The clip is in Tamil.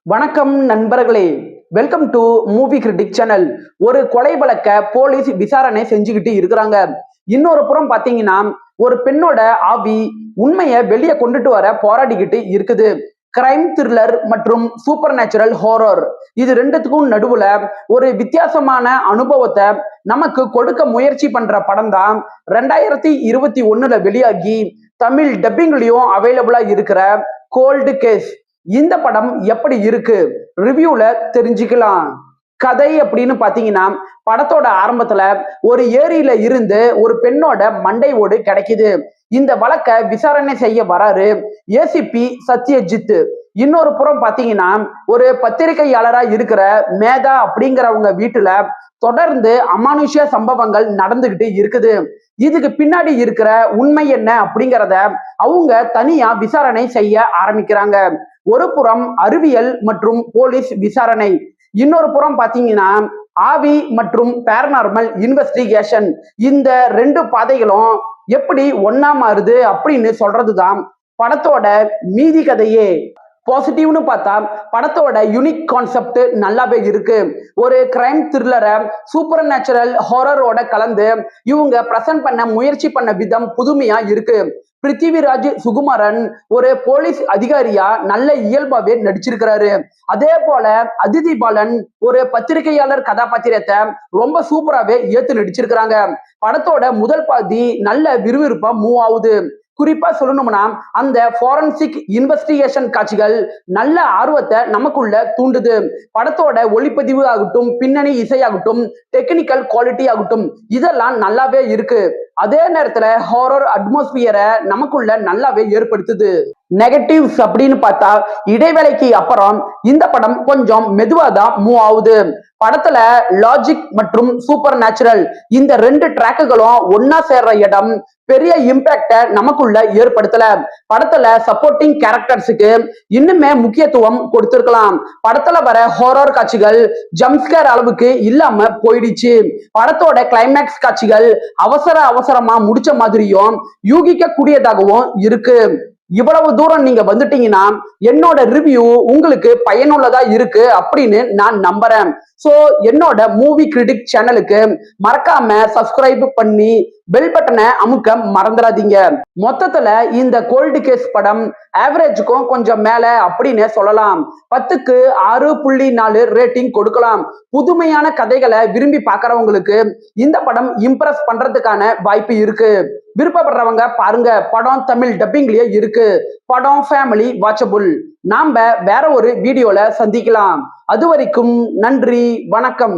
வணக்கம் நண்பர்களே, welcome to movie critic channel. ஒரு கொலை வழக்க போலீஸ் விசாரணை செஞ்சுக்கிட்டு இருக்கிறாங்க. இன்னொரு புறம் பாத்தீங்கன்னா ஒரு பெண்ணோட ஆவி உண்மையை வெளியே கொண்டுட்டு வர போராடிக்கிட்டு இருக்குது. கிரைம் த்ரில்லர் மற்றும் சூப்பர் நேச்சுரல் ஹாரர் இது ரெண்டுத்துக்கும் நடுவுல ஒரு வித்தியாசமான அனுபவத்தை நமக்கு கொடுக்க முயற்சி பண்ற படம் தான் 2021 வெளியாகி தமிழ் டப்பிங்லயும் அவைலபிளா இருக்கிற கோல்டு கேஸ். இந்த படம் எப்படி இருக்கு ரிவ்யூல தெரிஞ்சுக்கலாம். கதை அப்படின்னு பாத்தீங்கன்னா படத்தோட ஆரம்பத்துல ஒரு ஏரியில இருந்து ஒரு பெண்ணோட மண்டை ஓடு கிடைக்குது. இந்த வழக்க விசாரணை செய்ய வராரு ஏசிபி சத்யஜித். இன்னொரு புறம் பாத்தீங்கன்னா ஒரு பத்திரிகையாளரா இருக்கிற மேதா அப்படிங்கிறவங்க வீட்டுல தொடர்ந்து அமானுஷ்ய சம்பவங்கள் நடந்துகிட்டு இருக்குது. இதுக்கு பின்னாடி இருக்கிற உண்மை என்ன அப்படிங்கிறத அவங்க தனியா விசாரணை செய்ய ஆரம்பிக்கிறாங்க. ஒரு புறம் அறிவியல் மற்றும் போலீஸ் விசாரணை, இன்னொரு புறம் பாத்தீங்கன்னா ஆவி மற்றும் பேரநார்மல் இன்வெஸ்டிகேஷன். இந்த ரெண்டு பாதைகளும் எப்படி ஒன்னா மாறுது அப்படின்னு சொல்றதுதான் படத்தோட மீதி கதையே. பாசிட்டிவ்னு பார்த்தா படத்தோட யூனிக் கான்செப்ட் நல்லாவே இருக்கு. ஒரு கிரைம் த்ரில்லரை சூப்பர் நேச்சுரல் ஹாரரோட கலந்து இவங்க பிரசன்ட் பண்ண முயற்சி பண்ண விதம் புதுமையா இருக்கு. பிருத்திவிராஜ் சுகுமாரன் ஒரு போலீஸ் அதிகாரியா நல்ல இயல்பாவே நடிச்சிருக்கிறாரு. அதே போல அதிதி பாலன் ஒரு பத்திரிகையாளர் கதாபாத்திரத்தை ரொம்ப சூப்பராகவே ஏத்து நடிச்சிருக்கிறாங்க. படத்தோட முதல் பாதி நல்ல விறுவிறுப்பா மூவ் ஆகுது. குறிப்பா சொல்லணும்னா அந்த ஃபாரன்சிக் இன்வெஸ்டிகேஷன் காட்சிகள் நல்ல ஆர்வத்தை நமக்குள்ள தூண்டுது. படத்தோட ஒளிப்பதிவு ஆகட்டும், பின்னணி இசையாகட்டும், டெக்னிக்கல் குவாலிட்டி ஆகட்டும், இதெல்லாம் நல்லாவே இருக்கு. அதே நேரத்துல ஹாரர் அட்மாஸ்பியரை நமக்குள்ள நல்லாவே ஏற்படுத்துது. நெகட்டிவ்ஸ் அப்படின்னு பார்த்தா இடைவேளைக்கு அப்புறம் இந்த படம் கொஞ்சம் மெதுவா தான் மூவ் ஆகுது. படத்துல லாஜிக் மற்றும் சூப்பர் நேச்சுரல் இந்த ரெண்டு ட்ராக்குகளும் ஒன்னா சேர்ற இடம் பெரிய இம்பாக்ட நமக்குள்ள ஏற்படுத்தல. படத்துல சப்போர்ட்டிங் கேரக்டர்ஸுக்கு இன்னுமே முக்கியத்துவம் கொடுத்திருக்கலாம். படத்துல வர ஹாரர் காட்சிகள் ஜம்ப்ஸ்கேர் அளவுக்கு இல்லாம போயிடுச்சு. படத்தோட கிளைமேக்ஸ் காட்சிகள் அவசர அவசரமா முடிச்ச மாதிரியும் யூகிக்க கூடியதாகவும் இருக்கு. இவ்வளவு தூரம் நீங்க வந்துட்டீங்கன்னா என்னோட ரிவ்யூ உங்களுக்கு பயனுள்ளதா இருக்கு அப்படின்னு நான் நம்புறேன். சோ என்னோட மூவி கிரிட்டிக் சேனலுக்கு மறக்காம சப்ஸ்கிரைப் பண்ணி பெல் பட்டனை அமுக்க மறந்துடாதீங்க. மொத்தத்துல இந்த கோல்டு கேஸ் படம் ஆவரேஜுக்கும் கொஞ்சம் மேல அப்படின்னு சொல்லலாம். 10க்கு 6.4 ரேட்டிங் கொடுக்கலாம். புதுமையான கதைகளை விரும்பி பார்க்கறவங்களுக்கு இந்த படம் இம்ப்ரெஸ் பண்றதுக்கான வாய்ப்பு இருக்கு. விருப்பப்படுறவங்க பாருங்க. படம் தமிழ் டப்பிங்லயே இருக்கு. படம் ஃபேமிலி வாட்சபுள். நாம வேற ஒரு வீடியோல சந்திக்கலாம். அது வரைக்கும் நன்றி, வணக்கம்.